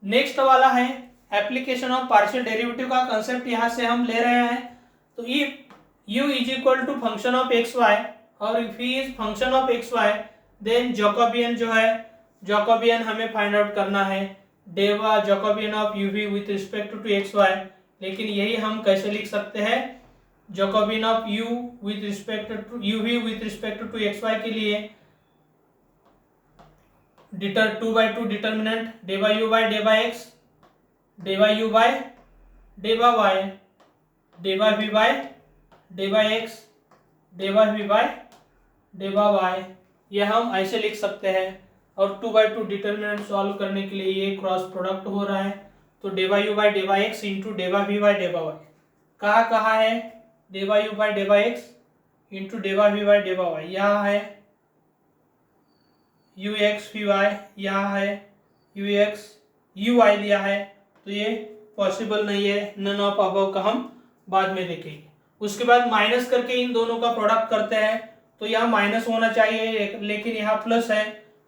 Next वाला है application of partial derivative का कंसेप्ट यहाँ से हम ले रहे हैं। तो if u is equal to function of x Y और if he is function of x Y then Jacobian जो है जैकोबियन हमें फाइंड आउट करना है डेवा Jacobian of u v with respect to x Y. लेकिन यही हम कैसे लिख सकते हैं Jacobian of u with respect to u v with respect to x Y के लिए डिटर 2/2 डिटर्मिनेंट डेवा u बाय डेवा x डेवा u बाय डेवा y डेवा v बाय डेवा x डेवा v बाय डेवा y, ये हम ऐसे लिख सकते हैं। और 2/2 डिटर्मिनेंट सॉल्व करने के लिए ये क्रॉस प्रोडक्ट हो रहा है तो डेवा u बाय डेवा x इंटू डेवा v बाय डेवा y कहाँ है डेवा u बाय डेवा x इंटू डेवा v बाय डेवा y यहाँ है ux vy यहाँ है ux uy दिया है तो ये पॉसिबल नहीं है, नन ऑफ अबव का हम बाद में देखेंगे। उसके बाद माइनस करके इन दोनों का प्रोडक्ट करते हैं तो यहाँ माइनस होना चाहिए लेकिन यहाँ प्लस है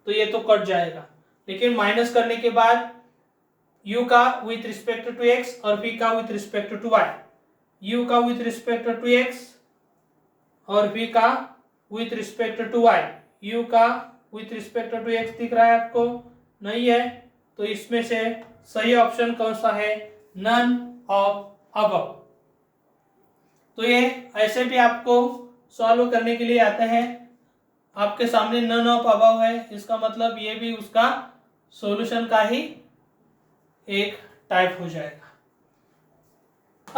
तो ये तो कट जाएगा। लेकिन माइनस करने के बाद u का विथ रिस्पेक्ट टू x और v का with respect to y, u का विथ रिस्पेक्ट टू x और v का with respect to y, u का विथ रिस्पेक्ट टू x दिख रहा है आपको, नहीं है तो इसमें से सही ऑप्शन कौन सा है नन ऑफ अबव। तो ये ऐसे भी आपको सॉल्व करने के लिए आते हैं, आपके सामने नन ऑफ अबव है इसका मतलब ये भी उसका सॉल्यूशन का ही एक टाइप हो जाएगा।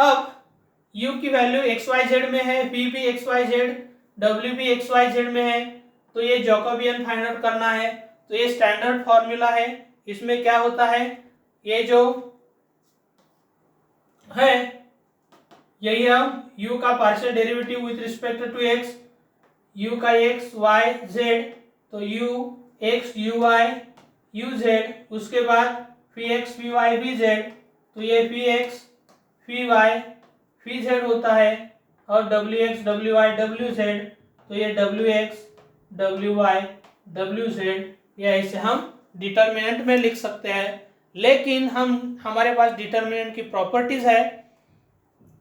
अब u की वैल्यू xyz में है, v भी xyz, w भी xyz में है तो ये जैकोबियन फाइंड आउट करना है। तो ये स्टैंडर्ड फॉर्मूला है, इसमें क्या होता है ये जो है यही हम u का partial derivative with respect to x, u का x y z तो u x u y u z, उसके बाद px py pz तो ये px py pz होता है और wx wy wz तो ये wx wy wz, ये ऐसे हम डिटर्मिनेंट में लिख सकते हैं। लेकिन हमारे पास डिटर्मिनेंट की प्रॉपर्टीज है,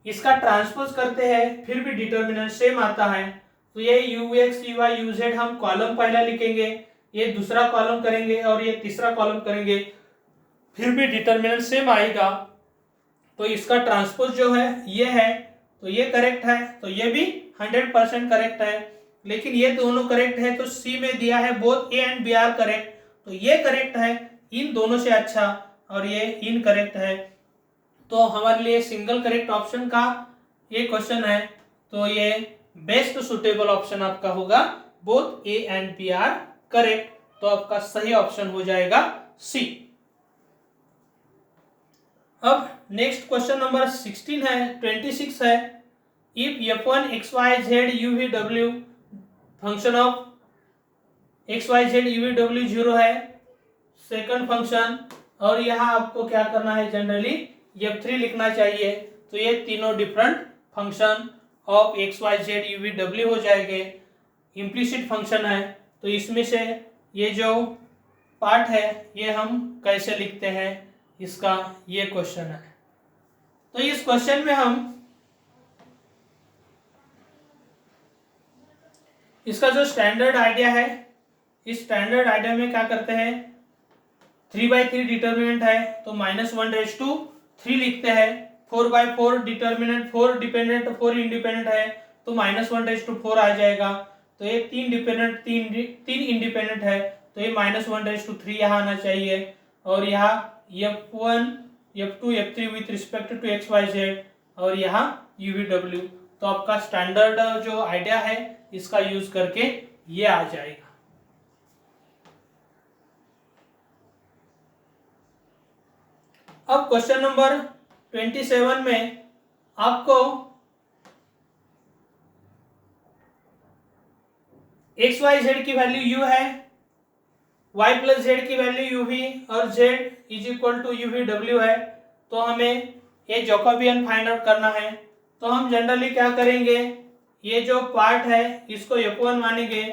इसका ट्रांसपोज करते हैं फिर भी डिटर्मिनेंट सेम आता है तो ये ux uy uz हम कॉलम पहला लिखेंगे, ये दूसरा कॉलम करेंगे और ये तीसरा कॉलम करेंगे फिर भी डिटर्मिनेंट सेम आएगा। तो इसका ट्रांसपोज जो है ये है तो ये करेक्ट है, तो ये भी 100% करेक्ट है। लेकिन ये दोनों करेक्ट है तो सी में दिया है both A and B are correct तो ये करेक्ट है इन दोनों से अच्छा और ये इनकरेक्ट है। तो हमारे लिए सिंगल करेक्ट ऑप्शन का ये क्वेश्चन है तो ये बेस्ट सुटेबल ऑप्शन आपका होगा both A and B are correct, तो आपका सही ऑप्शन हो जाएगा सी। अब नेक्स्ट क्वेश्चन नंबर 26 है if f1 xyz uvw function of xyz uvw 0 है सेकंड फंक्शन और यहाँ आपको क्या करना है जनरली f3 लिखना चाहिए तो ये तीनों different function of xyz uvw हो जाएंगे, इम्प्लिसिट फंक्शन है तो इसमें से ये जो पार्ट है ये हम कैसे लिखते हैं इसका ये क्वेश्चन है। तो इस क्वेश्चन में हम इसका जो स्टैंडर्ड आइडिया है इस स्टैंडर्ड आइडिया में क्या करते हैं 3/3 डिटर्मिनेंट है तो -1/3 लिखते हैं, 4/4 डिटर्मिनेंट 4 डिपेंडेंट 4 इंडिपेंडेंट है तो -1/4 आ जाएगा। तो ये 3 डिपेंडेंट 3 इंडिपेंडेंट है तो ये -1/3 यहाँ आना चाहिए और यहाँ f1 f2 f3 with respect to xyz और यहाँ uvw। तो आपका स्टैंडर्ड जो आइडिया है इसका यूज करके ये आ जाएगा। अब क्वेश्चन नंबर 27 में आपको xyz की वैल्यू u है, y प्लस z की वैल्यू uv और z is equal to uvw है तो हमें ये जैकोबियन फाइंड आउट करना है। तो हम जनरली क्या करेंगे ये जो पार्ट है इसको f1 मानेंगे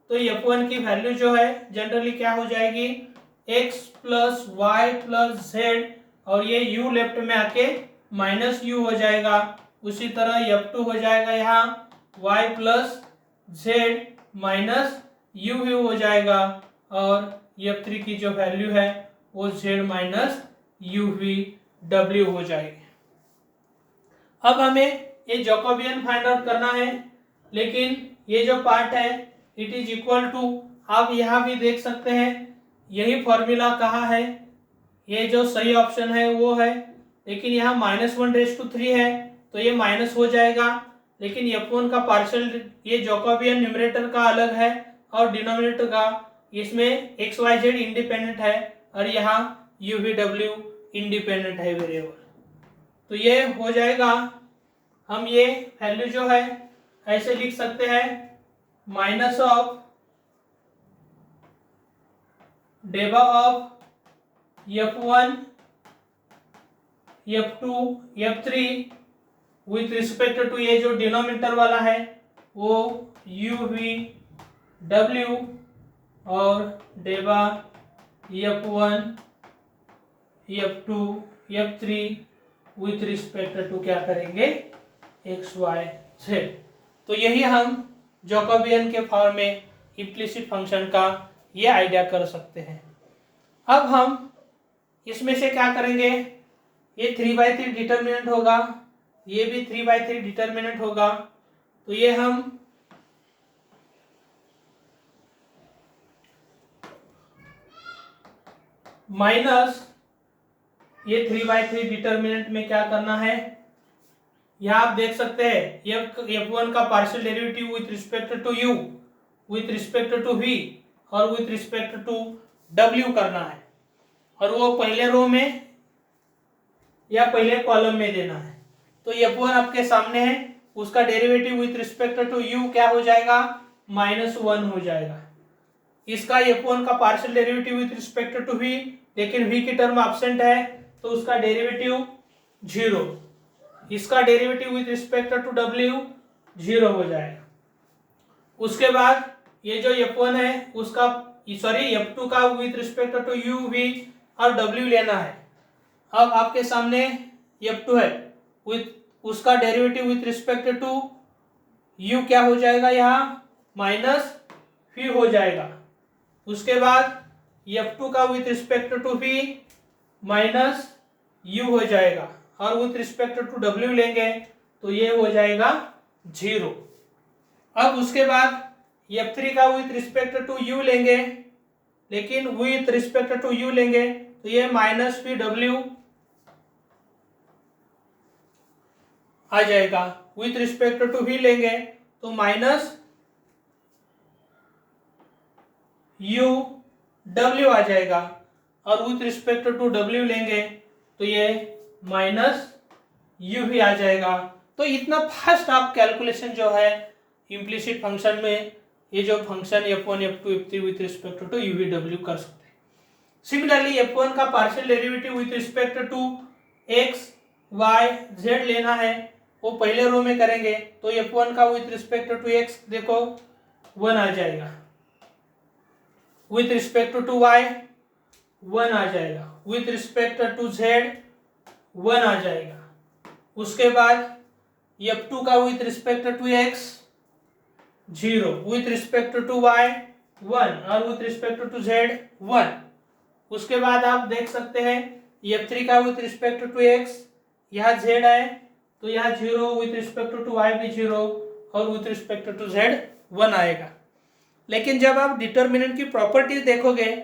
तो f1 की वैल्यू जो है जनरली क्या हो जाएगी x plus y plus z, और ये u लेफ्ट में आके माइनस u हो जाएगा। उसी तरह f2 हो जाएगा यहाँ y plus Z minus u भी हो जाएगा, और f3 की जो वैल्यू है वो z माइनस u भी w हो जाएगी। अब हमें ये जैकोबियन फाइंड आउट करना है, लेकिन ये जो पार्ट है इट इज इक्वल टू, आप यहाँ भी देख सकते हैं यही फॉर्मूला कहाँ है, ये जो सही ऑप्शन है वो है, लेकिन यहाँ -1/3 है तो ये माइनस हो जाएगा। लेकिन f1 का पार्शियल, ये जैकोबियन न्यूमरेटर का अलग है और डिनोमिनेटर का, इसमें x y z इंडिपेंडेंट है और यहाँ u v w इंडिपेंडेंट है वेरिएबल। तो ये हो जाएगा, हम ये वैल्यू जो है ऐसे लिख सकते हैं, माइनस ऑफ डेबा of f1 f2 f3 with respect to ये जो डिनोमिनेटर वाला है वो u v w, और डेबा f1 f2 f3 with respect to क्या करेंगे x y z। तो यही हम जैकोबियन के फॉर्म में इम्प्लिसिट फंक्शन का ये आइडिया कर सकते हैं। अब हम इसमें से क्या करेंगे, ये 3/3 डिटर्मिनेंट होगा, ये भी 3/3 डिटर्मिनेंट होगा, तो ये हम माइनस ये 3/3 डिटर्मिनेंट में क्या करना है, यहाँ आप देख सकते हैं f1 का partial derivative with respect to u, with respect to v और विथ रिस्पेक्ट टू w करना है, और वो पहले रो में या पहले कॉलम में देना है। तो f1 आपके सामने है, उसका derivative with respect to u क्या हो जाएगा, -1 हो जाएगा। इसका f1 का partial derivative with respect to v, लेकिन v की टर्म एब्सेंट है तो उसका डेरिवेटिव 0, इसका derivative with respect to w 0 हो जाएगा। उसके बाद ये जो f1 है उसका, सॉरी f2 का with respect to u v और w लेना है। अब आपके सामने f2 है, विथ उसका derivative with respect to u क्या हो जाएगा, यहाँ -v हो जाएगा। उसके बाद f2 का with respect to v -u हो जाएगा, और विथ रिस्पेक्ट टू w लेंगे तो ये हो जाएगा 0। अब उसके बाद f3 का विथ रिस्पेक्ट टू u लेंगे, लेकिन विथ रिस्पेक्ट टू u लेंगे तो ये -pw आ जाएगा। विथ रिस्पेक्ट टू v लेंगे तो -uw आ जाएगा, और विथ रिस्पेक्ट टू w लेंगे तो ये -u भी आ जाएगा। तो इतना फास्ट आप कैलकुलेशन जो है इम्प्लिसिट फंक्शन में, ये जो function f1 f2 f3 with respect to u v w कर सकते हैं। सिमिलरली f1 का partial derivative with respect to x y z लेना है, वो पहले रो में करेंगे, तो f1 का विथ रिस्पेक्ट टू x देखो 1 आ जाएगा, विथ रिस्पेक्ट टू y 1 आ जाएगा, विथ रिस्पेक्ट टू z 1 आ जाएगा। उसके बाद f2 का with respect to x 0, with respect to y 1 और विथ रिस्पेक्ट टू z 1। उसके बाद आप देख सकते हैं f3 का विथ रिस्पेक्ट टू x, यहाँ z है तो यहाँ 0, विथ रिस्पेक्ट टू y भी 0 और विथ रिस्पेक्ट टू z 1 आएगा। लेकिन जब आप डिटर्मिनेंट की प्रॉपर्टीज देखोगे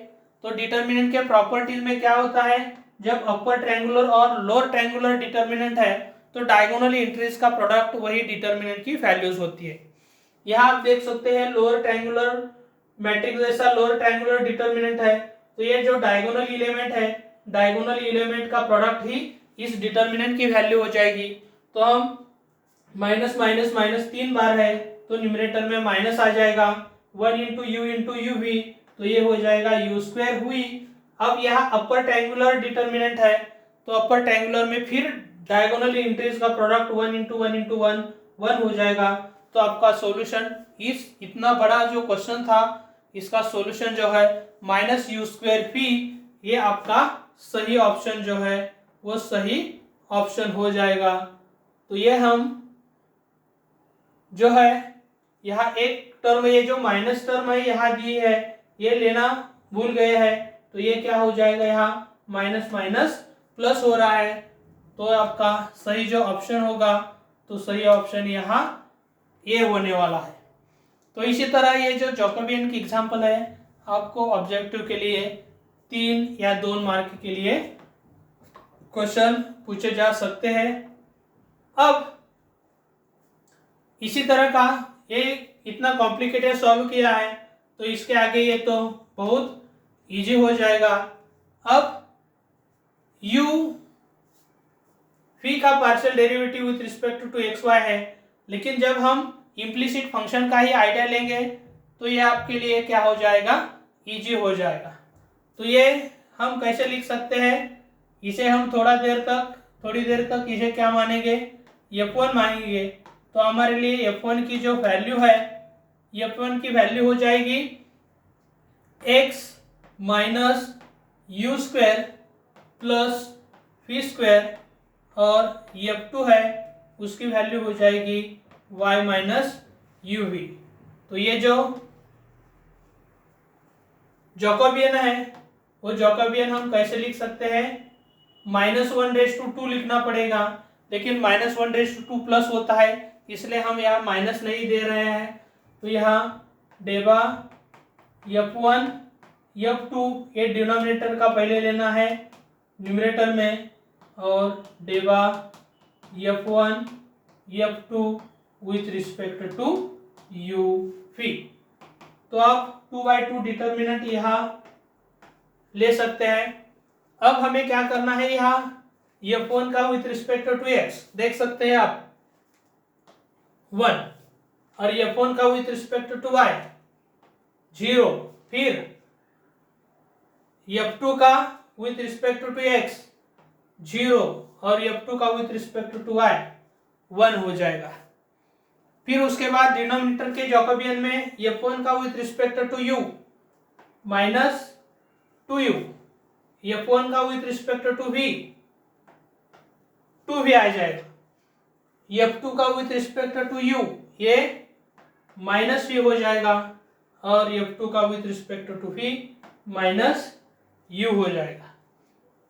तो डिटर्मिनेंट के प्रॉपर्टीज में क्या होता है, जब अपर ट्रायंगुलर और लोअर ट्रायंगुलर डिटर्मिनेंट है तो डायगोनल एंट्रीज का प्रोडक्ट वही डिटर्मिनेंट की वैल्यूज होती है। यहाँ आप देख सकते हैं लोअर ट्रायंगुलर मैट्रिक्स जैसा लोअर ट्रायंगुलर डिटर्मिनेंट है, तो ये जो डायगोनल एलिमेंट है, डायगोनल एलिमेंट का प्रोडक्ट ही इस डिटर्मिनेंट की वैल्यू हो जाएगी। तो हम माइनस माइनस माइनस 3 बार है तो न्यूमरेटर में माइनस आ जाएगा, 1 इंटू यू वी, तो ये हो जाएगा u स्क्वायर हुई। अब यहाँ अपर ट्रायंगुलर डिटर्मिनेंट है तो अपर ट्रायंगुलर में फिर डायगोनल एंट्रीज का प्रोडक्ट 1 इंटू 1 इंटू 1 1 हो जाएगा। तो आपका सॉल्यूशन इस इतना बड़ा जो क्वेश्चन था इसका सॉल्यूशन जो है -u स्क्वायर v ये आपका सही ऑप्शन जो है वो सही ऑप्शन हो जाएगा। तो ये हम जो है यहाँ एक टर्म, ये जो माइनस टर्म है यहाँ दी है, ये लेना भूल गए हैं, तो ये क्या हो जाएगा, यहाँ माइनस माइनस प्लस हो रहा है। तो आपका सही जो ऑप्शन होगा, तो सही ऑप्शन यहाँ ए होने वाला है। तो इसी तरह ये जो जैकोबियन की एग्जांपल है, आपको ऑब्जेक्टिव के लिए 3 या 2 मार्क के लिए क्वेश्चन पूछे जा सकते हैं। अब इसी तरह का ये इतना कॉम्प्लिकेटेड सॉल्व किया है, तो इसके आगे ये तो बहुत इजी हो जाएगा। अब u फी का partial derivative with respect to x y है, लेकिन जब हम इम्प्लिसिट फंक्शन का ही आइडिया लेंगे तो ये आपके लिए क्या हो जाएगा, इजी हो जाएगा। तो ये हम कैसे लिख सकते हैं, इसे हम थोड़ी देर तक इसे क्या मानेंगे, f1 मानेंगे। तो हमारे लिए f1 की जो वैल्यू है, f1 की वैल्यू हो जाएगी x minus u square plus v square, और f2 है उसकी वैल्यू हो जाएगी y माइनस यू वी। तो ये जो जैकोबियन है वो जैकोबियन हम कैसे लिख सकते हैं, -1/2 लिखना पड़ेगा, लेकिन -1/2 प्लस होता है, इसलिए हम यहाँ माइनस नहीं दे रहे हैं। तो यहाँ डेबा f1 f2 ये डिनोमिनेटर का पहले लेना है न्यूमरेटर में, और डेबा f1 f2 with respect to u phi. तो आप 2/2 डिटर्मिनेंट यहाँ ले सकते हैं। अब हमें क्या करना है, यहाँ f1 का विथ रिस्पेक्ट टू x देख सकते हैं आप 1, और f1 का विथ रिस्पेक्ट टू y 0, फिर f2 का विथ रिस्पेक्ट टू x 0, और f2 का विथ रिस्पेक्ट टू y 1 हो जाएगा। फिर उसके बाद डिनोमिनेटर के जैकोबियन में f1 का with respect to u minus 2u, f1 का with respect to v 2v आ जाएगा, f2 का विथ रिस्पेक्ट टू u ये माइनस v हो जाएगा, और f2 का with respect to v minus u हो जाएगा।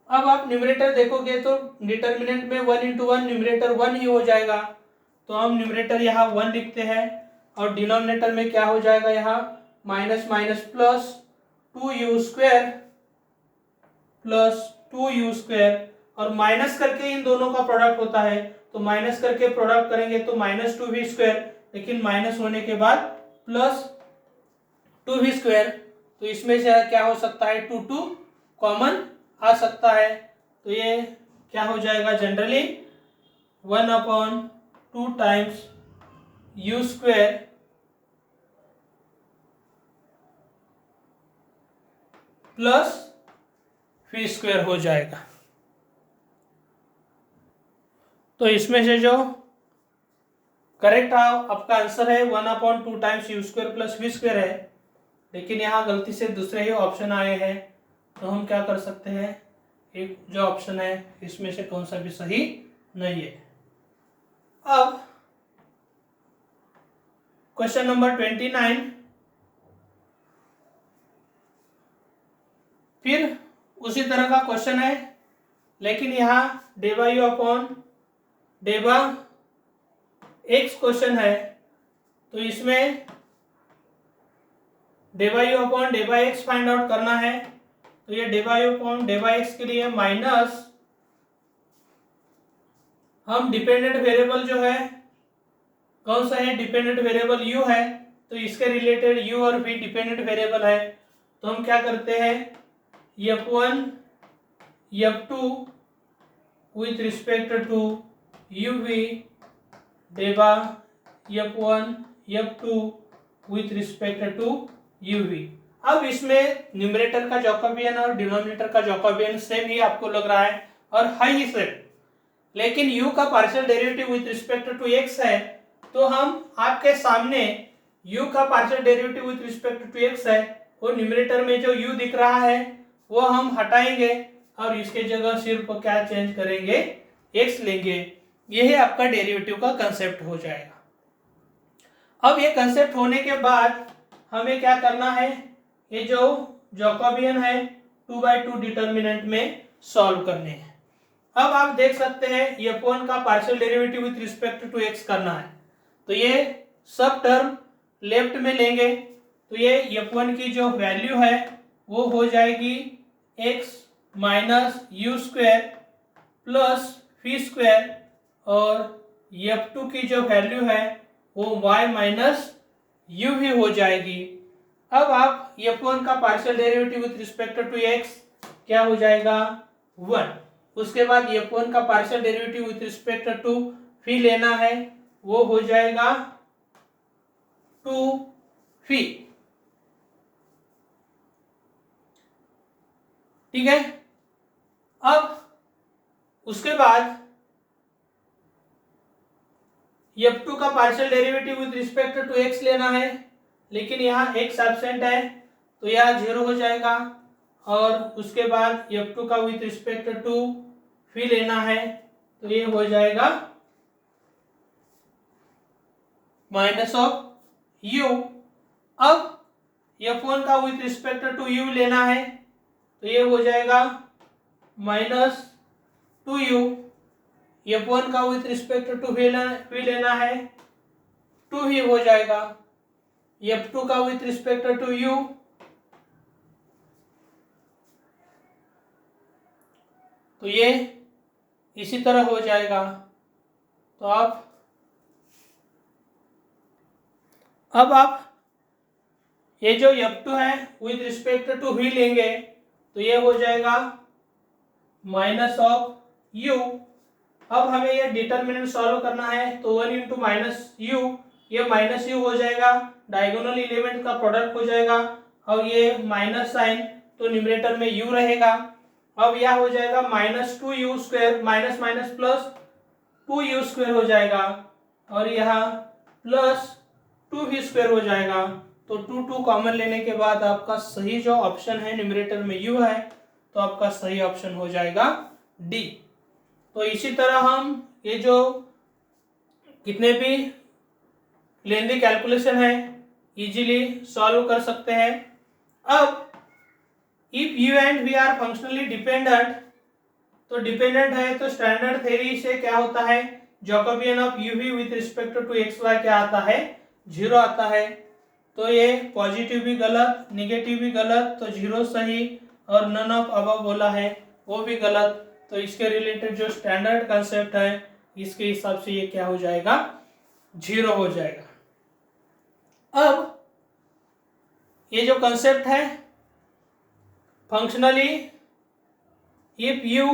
अब आप न्यूमरेटर देखोगे तो डिटर्मिनेंट में 1 × 1 न्यूमरेटर 1 ही हो जाएगा, तो हम न्यूमरेटर यहाँ 1 लिखते हैं, और डिनोमिनेटर में क्या हो जाएगा, यहाँ minus minus plus 2u square plus 2u square, और माइनस करके इन दोनों का प्रोडक्ट होता है, तो माइनस करके प्रोडक्ट करेंगे तो माइनस 2v स्क्वायर, लेकिन माइनस होने के बाद प्लस 2v स्क्वायर, तो इसमें से क्या हो सकता है, 2 कॉमन आ सकता है। तो ये क्या हो जाएगा, generally 1/2 times u square plus v square हो जाएगा। तो इसमें से जो करेक्ट आपका आंसर है 1/2 times u square plus v square है, लेकिन यहाँ गलती से दूसरे ही ऑप्शन आए हैं, तो हम क्या कर सकते हैं, एक जो ऑप्शन है इसमें से कौन सा भी सही नहीं है। अब क्वेश्चन नंबर 29, फिर उसी तरह का क्वेश्चन है, लेकिन यहाँ डेबा यू अपॉन डेबा एक्स क्वेश्चन है, तो इसमें डेबा यू अपॉन डेबा एक्स फाइंड आउट करना है। तो ये डेबा यू अपॉन डेबा एक्स के लिए माइनस, हम डिपेंडेंट वेरिएबल जो है कौन सा है, डिपेंडेंट वेरिएबल u है, तो इसके रिलेटेड u और v डिपेंडेंट वेरिएबल है, तो हम क्या करते हैं, f1 f2 with respect to uv डेबा f1 f2 with respect to uv। अब इसमें न्यूमरेटर का जैकोबियन और डिनोमिनेटर का जैकोबियन सेम ही आपको लग रहा है और है ही सेम, लेकिन u का partial derivative with respect to x है, तो हम आपके सामने u का partial derivative with respect to x है, और न्यूमरेटर में जो u दिख रहा है वो हम हटाएंगे और इसके जगह सिर्फ क्या चेंज करेंगे, x लेंगे। यही आपका डेरिवेटिव का कंसेप्ट हो जाएगा। अब ये कंसेप्ट होने के बाद हमें क्या करना है, ये जो जैकोबियन है 2/2 डिटर्मिनेंट में सॉल्व करने हैं। अब आप देख सकते हैं f1 का partial derivative with respect to x करना है, तो ये सब टर्म लेफ्ट में लेंगे, तो ये f1 की जो वैल्यू है वो हो जाएगी x minus u square plus fee square, और f2 की जो वैल्यू है वो y माइनस यू भी हो जाएगी। अब आप f1 का partial derivative with respect to x क्या हो जाएगा 1। उसके बाद f1 का partial derivative with respect to phi लेना है, वो हो जाएगा 2 फी। ठीक है। अब उसके बाद f2 का partial derivative with respect to x लेना है, लेकिन यहाँ x एब्सेंट है तो यह 0 हो जाएगा। और उसके बाद f2 का विथ रिस्पेक्ट टू फी लेना है, तो ये हो जाएगा माइनस ऑफ u। अब f1 का विथ रिस्पेक्ट टू u लेना है, तो ये हो जाएगा माइनस 2u। f1 का विथ रिस्पेक्ट टू v लेना है, 2 ही हो जाएगा। f2 का विथ रिस्पेक्ट टू u, तो ये इसी तरह हो जाएगा। तो अब आप ये जो f2 है विथ रिस्पेक्ट टू v लेंगे, तो ये हो जाएगा माइनस ऑफ u। अब हमें ये डिटर्मिनेंट सॉल्व करना है, तो 1 इंटू माइनस यू, ये माइनस यू हो जाएगा, डायगोनल एलिमेंट का प्रोडक्ट हो जाएगा, और ये माइनस साइन तो न्यूमरेटर में u रहेगा। अब यह हो जाएगा minus 2u square, minus minus plus 2u square हो जाएगा, और यह प्लस 2v स्क्वायर हो जाएगा। तो 2 कॉमन लेने के बाद आपका सही जो ऑप्शन है न्यूमरेटर में u है, तो आपका सही ऑप्शन हो जाएगा डी। तो इसी तरह हम ये जो कितने भी लेंदी कैलकुलेशन है इजीली सॉल्व कर सकते हैं। अब if u and v are functionally dependent, तो डिपेंडेंट है तो स्टैंडर्ड थ्योरी से क्या होता है, Jacobian of uv with respect to xy क्या आता है, 0 आता है। तो ये पॉजिटिव भी गलत, निगेटिव भी गलत, तो 0 सही, और नन ऑफ अबव बोला है वो भी गलत। तो इसके रिलेटेड जो स्टैंडर्ड कंसेप्ट है इसके हिसाब से ये क्या हो जाएगा, 0 हो जाएगा। अब ये जो कंसेप्ट है functionally if u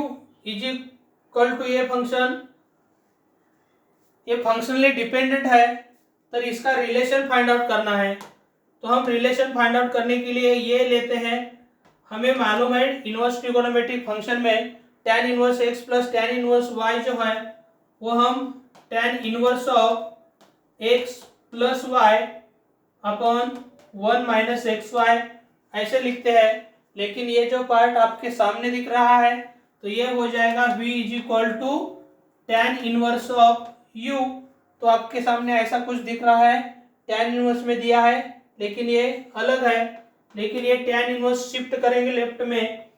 is equal to ये फंक्शन, ये फंक्शनली डिपेंडेंट है, तो इसका रिलेशन फाइंड आउट करना है। तो हम रिलेशन फाइंड आउट करने के लिए ये लेते हैं, हमें मालूम है इनवर्स ट्रिगोनोमेट्रिक फंक्शन में tan inverse x plus tan inverse y जो है वो हम tan inverse of x plus y upon 1 minus XY ऐसे लिखते हैं। लेकिन ये जो पार्ट आपके सामने दिख रहा है, तो ये हो जाएगा v is equal to tan inverse of u। तो आपके सामने ऐसा कुछ दिख रहा है, tan इनवर्स में दिया है लेकिन ये अलग है, लेकिन ये tan इनवर्स शिफ्ट करेंगे लेफ्ट में,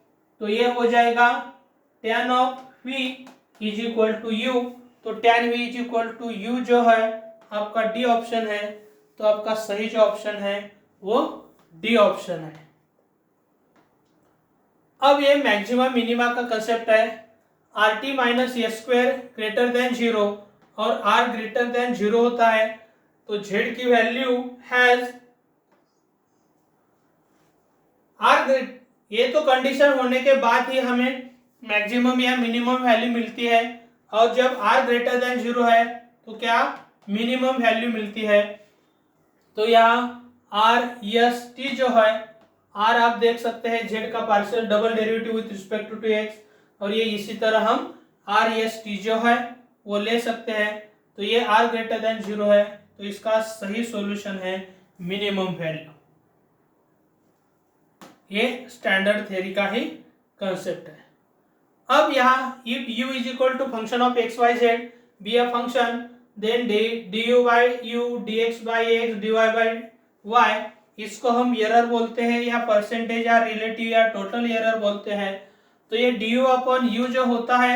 तो ये हो जाएगा tan of v is equal to u। तो tan v is equal to u जो है आपका डी ऑप्शन है। तो आपका सही जो ऑप्शन है वो डी ऑप्शन है। अब ये मैक्सिमम मिनिमा का कंसेप्ट है, RT minus S square greater than 0 और R ग्रेटर देन 0 होता है, तो Z की वैल्यू हैज R, ये तो कंडीशन होने के बाद ही हमें मैक्सिमम या मिनिमम वैल्यू मिलती है, और जब R ग्रेटर देन 0 है तो क्या मिनिमम वैल्यू मिलती है। तो यहाँ RST जो है, R आप देख सकते हैं Z का पार्शियल double derivative with respect to x, और ये इसी तरह हम RST जो है वो ले सकते हैं। तो ये R ग्रेटर देन 0 है, तो इसका सही सॉल्यूशन है मिनिमम वैल्यू। ये स्टैंडर्ड थ्योरी का ही कंसेप्ट है। अब यहाँ if u is equal to function of x y z be a function then d u by u d x by x d y by y, इसको हम error बोलते हैं या परसेंटेज या रिलेटिव या टोटल एरर बोलते हैं। तो ये डी यू अपॉन यू जो होता है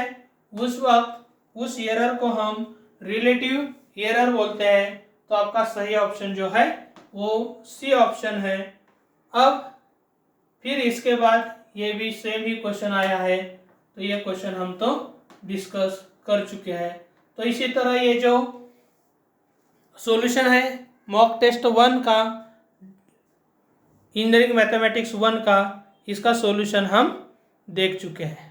उस वक्त उस एरर को हम रिलेटिव एरर बोलते हैं। तो आपका सही ऑप्शन जो है वो सी ऑप्शन है। अब फिर इसके बाद ये भी सेम ही क्वेश्चन आया है, तो ये क्वेश्चन हम तो डिस्कस कर चुके हैं। तो इसी तरह ये जो सॉल्यूशन है मॉक टेस्ट 1 का, इंजीनियरिंग मैथमेटिक्स 1 का, इसका सॉल्यूशन हम देख चुके हैं।